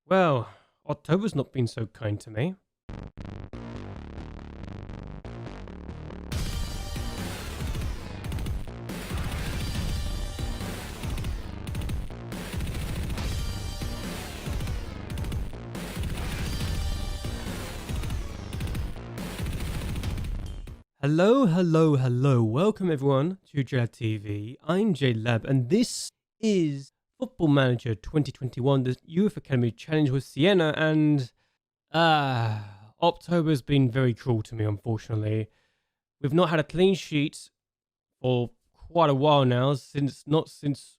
Well, October's not been so kind to me. Hello. Welcome everyone to JLABTV. I'm JLAB and this is Football Manager 2021, the Youth Academy Challenge with Siena, and October's been very cruel to me, unfortunately. We've not had a clean sheet for quite a while now, since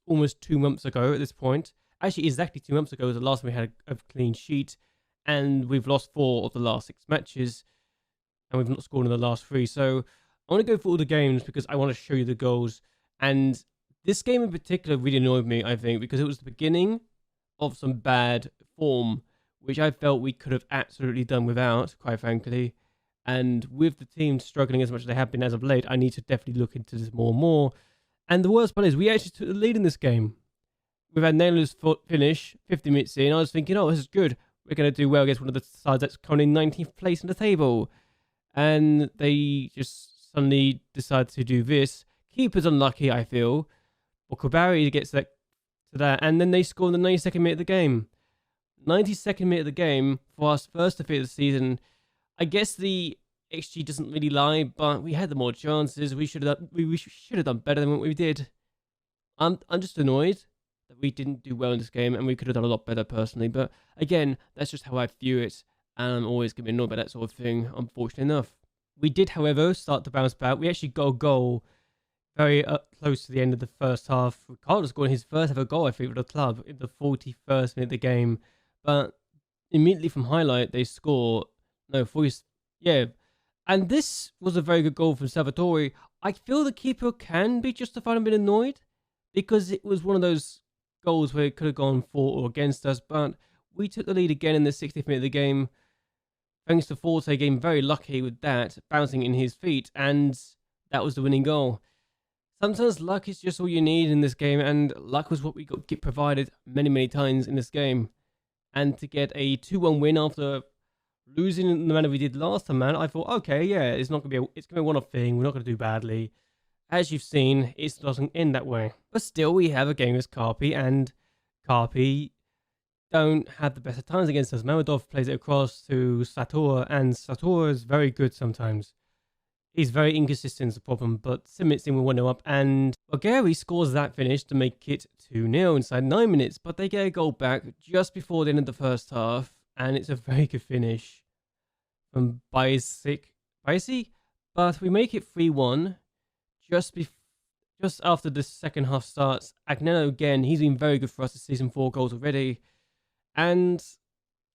almost 2 months ago at this point. Actually, exactly 2 months ago was the last time we had a clean sheet, and we've lost 4 of the last 6 matches. And we've not scored in the last 3. So I want to go through all the games because I want to show you the goals. And this game in particular really annoyed me, I think, because it was the beginning of some bad form, which I felt we could have absolutely done without, quite frankly. And with the team struggling as much as they have been as of late, I need to definitely look into this more and more. And the worst part is we actually took the lead in this game. We've had Naylor's finish 50 minutes in. I was thinking, oh, this is good. We're going to do well against one of the sides that's currently in 19th place in the table. And they just suddenly decide to do this. Keeper's unlucky, I feel. Well, Kabari gets that to that, and then they score in the 92nd minute of the game. 92nd minute of the game for us first defeat of the season. I guess the XG doesn't really lie, but we had the more chances. We should have done better than what we did. I'm just annoyed that we didn't do well in this game, and we could have done a lot better personally. But again, that's just how I view it. And I'm always going to be annoyed by that sort of thing, unfortunately enough. We did, however, start to bounce back. We actually got a goal very close to the end of the first half. Ricardo scored his first ever goal, I think, for the club in the 41st minute of the game. But immediately from highlight, they score. No, yeah. And this was a very good goal from Salvatore. I feel the keeper can be justified and been annoyed because it was one of those goals where it could have gone for or against us. But we took the lead again in the 60th minute of the game. Thanks to Forte getting very lucky with that, bouncing in his feet, and that was the winning goal. Sometimes luck is just all you need in this game, and luck was what we get provided many times in this game. And to get a 2-1 win after losing in the manner we did last time, man, I thought, okay, yeah, it's going to be a one-off thing. We're not going to do badly. As you've seen, it doesn't end that way. But still, we have a game with Carpi, and Carpi don't have the best of times against us. Mamedov plays it across to Sator, and Sator is very good sometimes. He's very inconsistent is the problem, but Simic in with 1-0 up, and Bulgaria scores that finish to make it 2-0 inside 9 minutes, but they get a goal back just before the end of the first half, and it's a very good finish from Baisi, but we make it 3-1 just after the second half starts. Agnello again, he's been very good for us this season, 4 goals already. And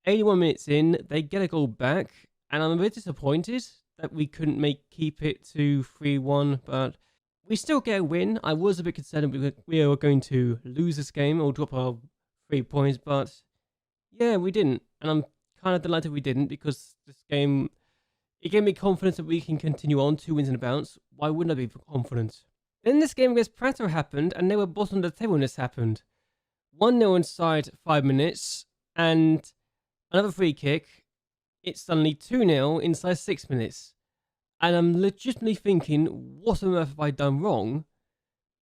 81 minutes in, they get a goal back, and I'm a bit disappointed that we couldn't keep it to 3-1, but we still get a win. I was a bit concerned we were going to lose this game or drop our 3 points, but yeah, we didn't. And I'm kind of delighted we didn't, because this game, it gave me confidence that we can continue on 2 wins and a bounce. Why wouldn't I be confident? Then this game against Prato happened, and they were bottom of the table when this happened. 1-0 inside 5 minutes, and another free kick. It's suddenly 2-0 inside 6 minutes. And I'm legitimately thinking, what on earth have I done wrong?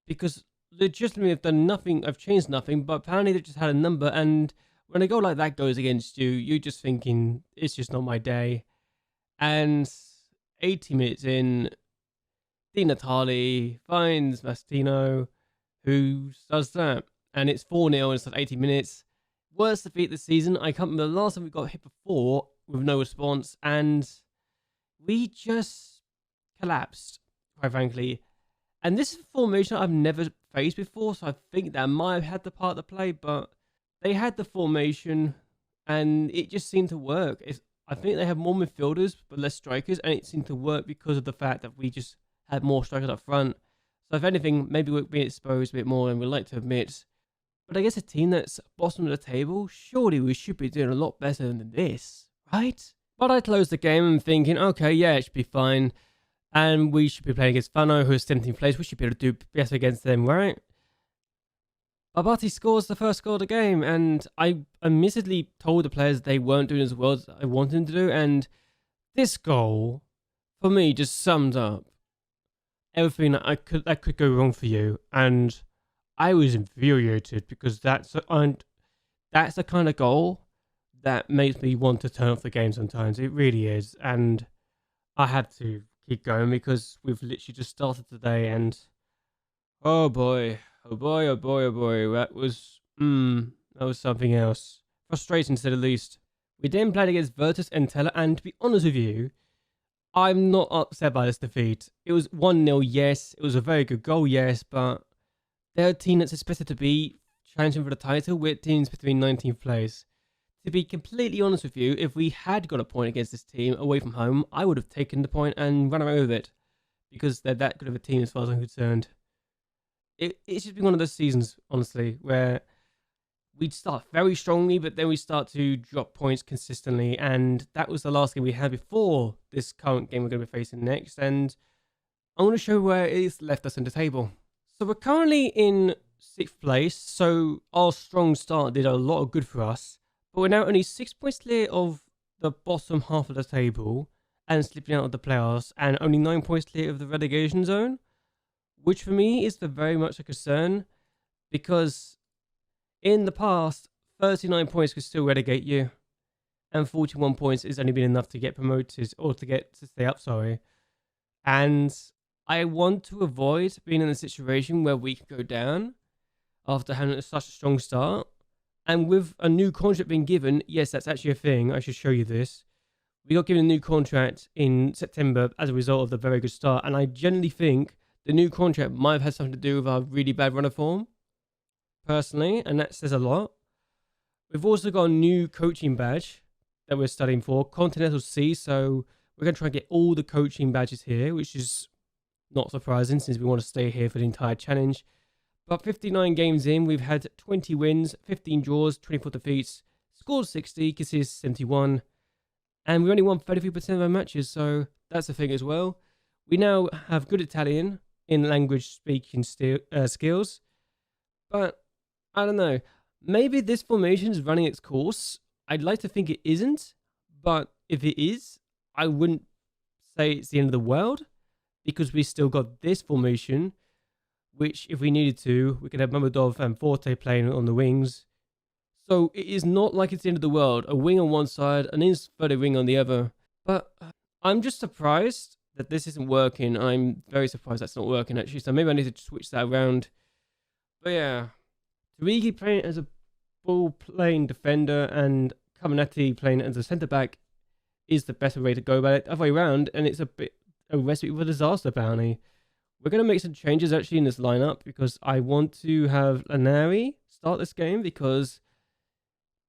Because legitimately I've done nothing, I've changed nothing, but apparently they just had a number, and when a goal like that goes against you, you're just thinking, it's just not my day. And 80 minutes in, Di Natale finds Mastino, who does that. And it's 4-0 inside 80 minutes. Worst defeat this season. I can't remember the last time we got hit before with no response. And we just collapsed, quite frankly. And this is a formation I've never faced before. So I think that might have had the part to play. But they had the formation and it just seemed to work. I think they have more midfielders but less strikers. And it seemed to work because of the fact that we just had more strikers up front. So if anything, maybe we're being exposed a bit more than we'd like to admit. But I guess a team that's bottom of the table, surely we should be doing a lot better than this, right? But I closed the game and thinking, okay, yeah, it should be fine. And we should be playing against Fano, who's 17th place. We should be able to do better against them, right? Babati scores the first goal of the game, and I admittedly told the players they weren't doing as well as I wanted them to do, and this goal, for me, just summed up everything that could go wrong for you, and I was infuriated because that's the kind of goal that makes me want to turn off the game sometimes. It really is, and I had to keep going because we've literally just started today, and oh boy, oh boy, oh boy, oh boy, that was something else. Frustrating to say the least. We then played against Virtus and Teller, and to be honest with you, I'm not upset by this defeat. It was 1-0, yes. It was a very good goal, yes, but they're a team that's expected to be challenging for the title with teams between 19th place. To be completely honest with you, if we had got a point against this team away from home, I would have taken the point and run away with it. Because they're that good of a team as far as I'm concerned. It's just been one of those seasons, honestly, where we'd start very strongly, but then we start to drop points consistently. And that was the last game we had before this current game we're going to be facing next. And I want to show where it's left us in the table. So we're currently in 6th place. So our strong start did a lot of good for us. But we're now only 6 points clear of the bottom half of the table and slipping out of the playoffs, and only 9 points clear of the relegation zone, which for me is very much a concern because in the past, 39 points could still relegate you, and 41 points has only been enough to get promoted or to stay up, sorry. And I want to avoid being in a situation where we can go down after having such a strong start. And with a new contract being given, yes, that's actually a thing. I should show you this. We got given a new contract in September as a result of the very good start. And I generally think the new contract might have had something to do with our really bad run of form, personally. And that says a lot. We've also got a new coaching badge that we're studying for, Continental C. So we're going to try and get all the coaching badges here, which is not surprising since we want to stay here for the entire challenge. But 59 games in, we've had 20 wins, 15 draws, 24 defeats, scored 60, conceded 71, and we only won 33% of our matches, so that's a thing as well. We now have good Italian in language speaking skills, but I don't know. Maybe this formation is running its course. I'd like to think it isn't, but if it is, I wouldn't say it's the end of the world, because we still got this formation, which, if we needed to, we could have Mamedov and Forte playing on the wings. So it is not like it's the end of the world. A wing on one side, an inverted wing on the other. But I'm just surprised that this isn't working. I'm very surprised that's not working, actually. So maybe I need to switch that around. But yeah, Tarigi playing as a ball-playing defender and Caminati playing as a centre-back is the better way to go about it. Other way around, and it's a recipe for disaster, apparently. We're going to make some changes actually in this lineup because I want to have Lanari start this game because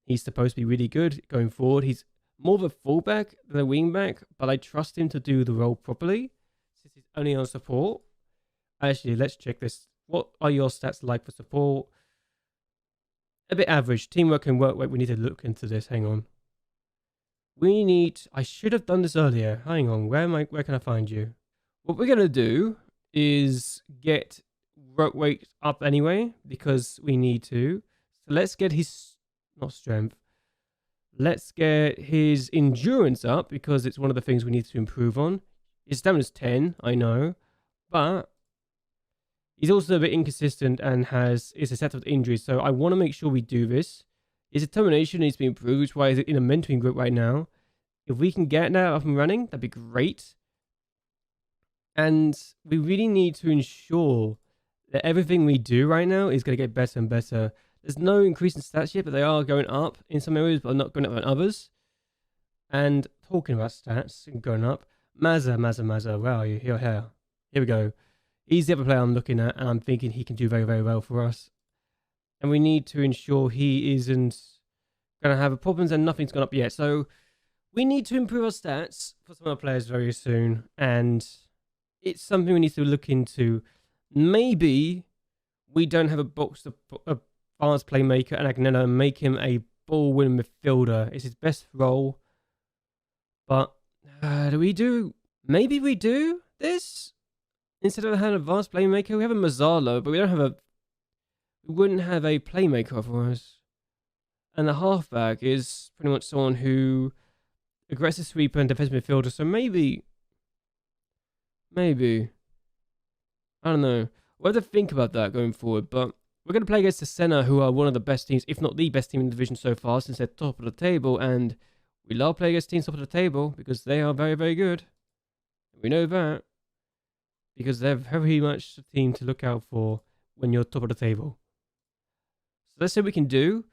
he's supposed to be really good going forward. He's more of a fullback than a wingback, but I trust him to do the role properly since he's only on support. Actually, let's check this. What are your stats like for support? A bit average. Teamwork and work rate. We need to look into this. Hang on. I should have done this earlier. Hang on. Where can I find you? What we're going to do is get work rate up anyway because we need to. So let's get his, not strength, let's get his endurance up because it's one of the things we need to improve on. His stamina's 10, I know, but he's also a bit inconsistent and is susceptible to injuries, so I want to make sure we do this. His determination needs to be improved, which is why he's in a mentoring group right now. If we can get that up and running, that'd be great. And we really need to ensure that everything we do right now is going to get better and better. There's no increase in stats yet, but they are going up in some areas, but not going up in others. And talking about stats and going up, Mazza, where are you? Here we go. He's the other player I'm looking at, and I'm thinking he can do very, very well for us. And we need to ensure he isn't going to have problems and nothing's gone up yet. So we need to improve our stats for some of our players very soon, and it's something we need to look into. Maybe we don't have a advanced playmaker and Agnello and make him a ball-winning midfielder. It's his best role. But maybe we do this? Instead of having an advanced playmaker, we have a Mazzarlo, but we don't have We wouldn't have a playmaker otherwise. And the halfback is pretty much someone who aggressive sweeper and defensive midfielder. So maybe, I don't know. We'll have to think about that going forward. But we're going to play against Cesena, who are one of the best teams, if not the best team in the division so far, since they're top of the table. And we love playing against teams top of the table because they are very, very good. We know that because they're very much a team to look out for when you're top of the table. So let's see what we can do.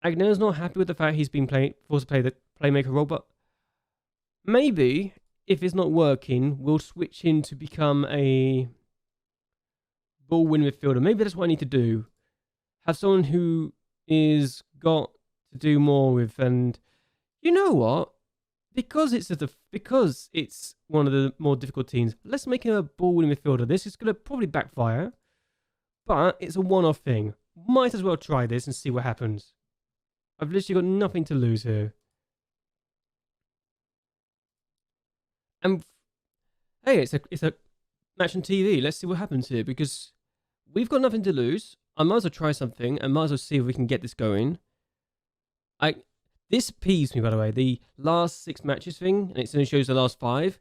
Agnelo's not happy with the fact he's been forced to play the playmaker role, but maybe if it's not working, we'll switch in to become a ball win midfielder. Maybe that's what I need to do. Have someone who is got to do more with, and you know what? Because it's one of the more difficult teams, let's make him a ball win midfielder. This is gonna probably backfire, but it's a one-off thing. Might as well try this and see what happens. I've literally got nothing to lose here. And hey, it's a match on TV. Let's see what happens here because we've got nothing to lose. I might as well try something and might as well see if we can get this going. This peeves me, by the way. The last 6 matches thing, and it only shows the last 5.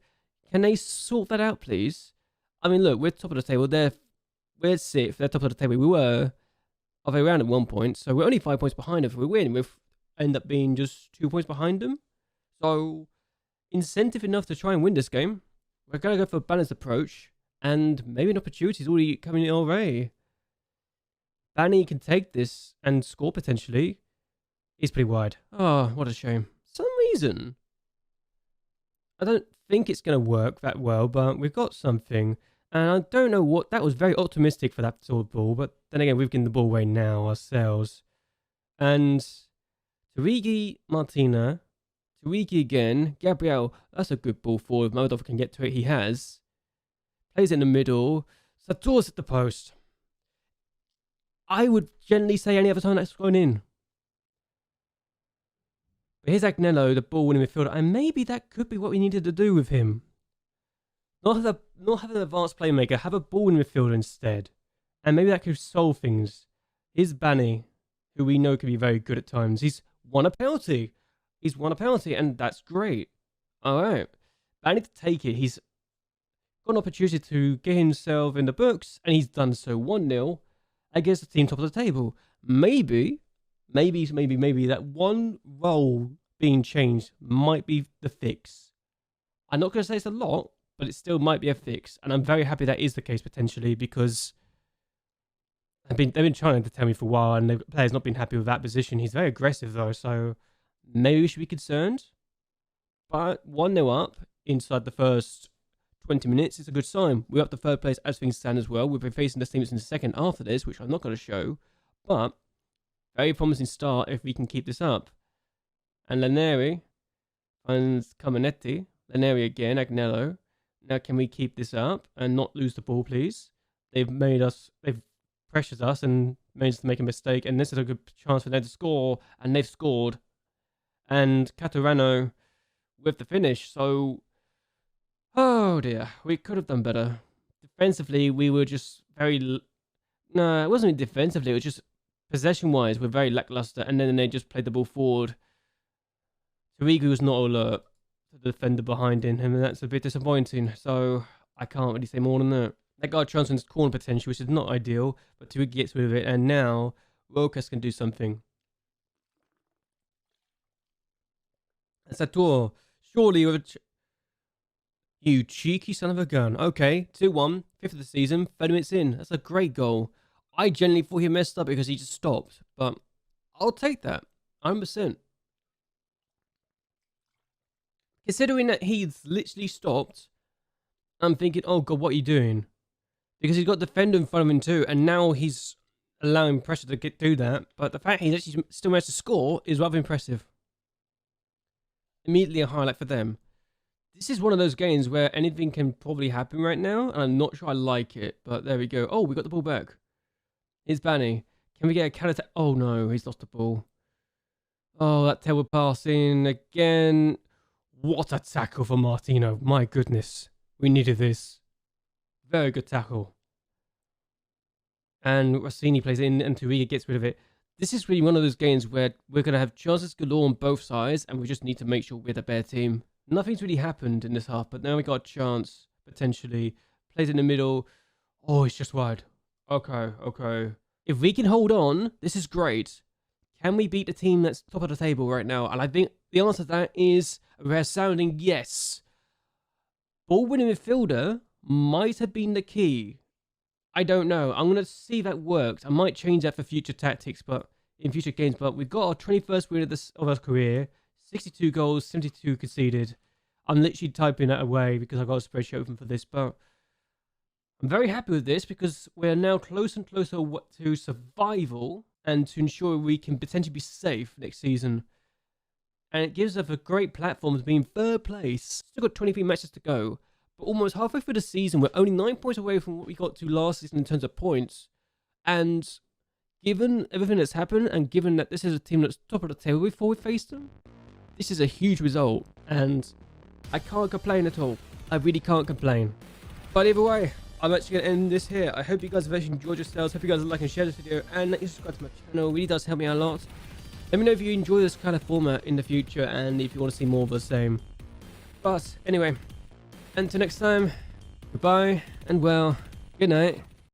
Can they sort that out, please? I mean, look, we're top of the table. We're 6th. They're top of the table. We were other way around at 1 point, so we're only 5 points behind them. If we win, we'll end up being just 2 points behind them. So, incentive enough to try and win this game. We're going to go for a balanced approach, and maybe an opportunity is already coming in already. Banny can take this and score potentially. He's pretty wide. Oh, what a shame. For some reason, I don't think it's going to work that well, but we've got something. And I don't know what... That was very optimistic for that sort of ball, but then again, we've given the ball away now ourselves. And Turigi, Martina. Turigi again. Gabriel, that's a good ball forward. Moldov can get to it. He has. Plays in the middle. Sator's at the post. I would generally say any other time that's going in. But here's Agnello, the ball winning midfielder, and maybe that could be what we needed to do with him. Not have an advanced playmaker, have a ball winning midfielder instead. And maybe that could solve things. Here's Banny, who we know can be very good at times. He's won a penalty. And that's great. Alright. Banny to take it. He's got an opportunity to get himself in the books, and he's done so 1-0 against the team top of the table. Maybe that one role being changed might be the fix. I'm not going to say it's a lot, but it still might be a fix. And I'm very happy that is the case potentially because they've been trying to tell me for a while and the player's not been happy with that position. He's very aggressive though, so maybe we should be concerned. But 1-0 up inside the first 20 minutes is a good sign. We're up to 3rd place as things stand as well. We'll be facing the teams in the second after this, which I'm not going to show. But very promising start if we can keep this up. And Laneri finds Camenetti. Laneri again, Agnello. Now can we keep this up and not lose the ball, please? They've pressured us and made us make a mistake. And this is a good chance for them to score. And they've scored. And Caturano with the finish. So, oh dear, we could have done better. Defensively, we were just very... No, it wasn't defensively, it was just possession-wise, we're very lackluster, and then they just played the ball forward. Tarigu was not alert to the defender behind him, and that's a bit disappointing, so I can't really say more than that. That got a chance on his corner potential, which is not ideal, but Tarigu gets rid of it, and now Rokas can do something. Sator, surely with a... You cheeky son of a gun. Okay, 2-1, 5th of the season, 30 minutes in. That's a great goal. I genuinely thought he messed up because he just stopped, but I'll take that, 100%. Considering that he's literally stopped, I'm thinking, oh god, what are you doing? Because he's got defender in front of him too, and now he's allowing pressure to do that, but the fact he's actually still managed to score is rather impressive. Immediately a highlight for them. This is one of those games where anything can probably happen right now, and I'm not sure I like it, but there we go. Oh, we got the ball back. Here's Banny. Can we get a counter attack? Oh no, he's lost the ball. Oh, that terrible pass in again. What a tackle for Martino. My goodness. We needed this. Very good tackle. and Rossini plays it in and Turiga gets rid of it. This is really one of those games where we're going to have chances galore on both sides, and we just need to make sure we're the better team. Nothing's really happened in this half, but now we got a chance, potentially. Plays in the middle. Oh, it's just wide. Okay. If we can hold on, this is great. Can we beat the team that's top of the table right now? And I think the answer to that is a resounding yes. Ball-winning midfielder might have been the key. I don't know. I'm going to see if that works. I might change that for future tactics, but in future games. But we've got our 21st win of our career. 62 goals, 72 conceded. I'm literally typing that away because I've got a spreadsheet open for this. But I'm very happy with this because we're now closer and closer to survival and to ensure we can potentially be safe next season. And it gives us a great platform to be in third place. Still got 23 matches to go. But almost halfway through the season, we're only 9 points away from what we got to last season in terms of points. And given everything that's happened, and given that this is a team that's top of the table before we faced them, this is a huge result. And I can't complain at all. I really can't complain. But either way, I'm actually going to end this here. I hope you guys have actually enjoyed yourselves. Hope you guys like and share this video. And let you subscribe to my channel. It really does help me out a lot. Let me know if you enjoy this kind of format in the future and if you want to see more of the same. But anyway, until next time, goodbye and well, good night.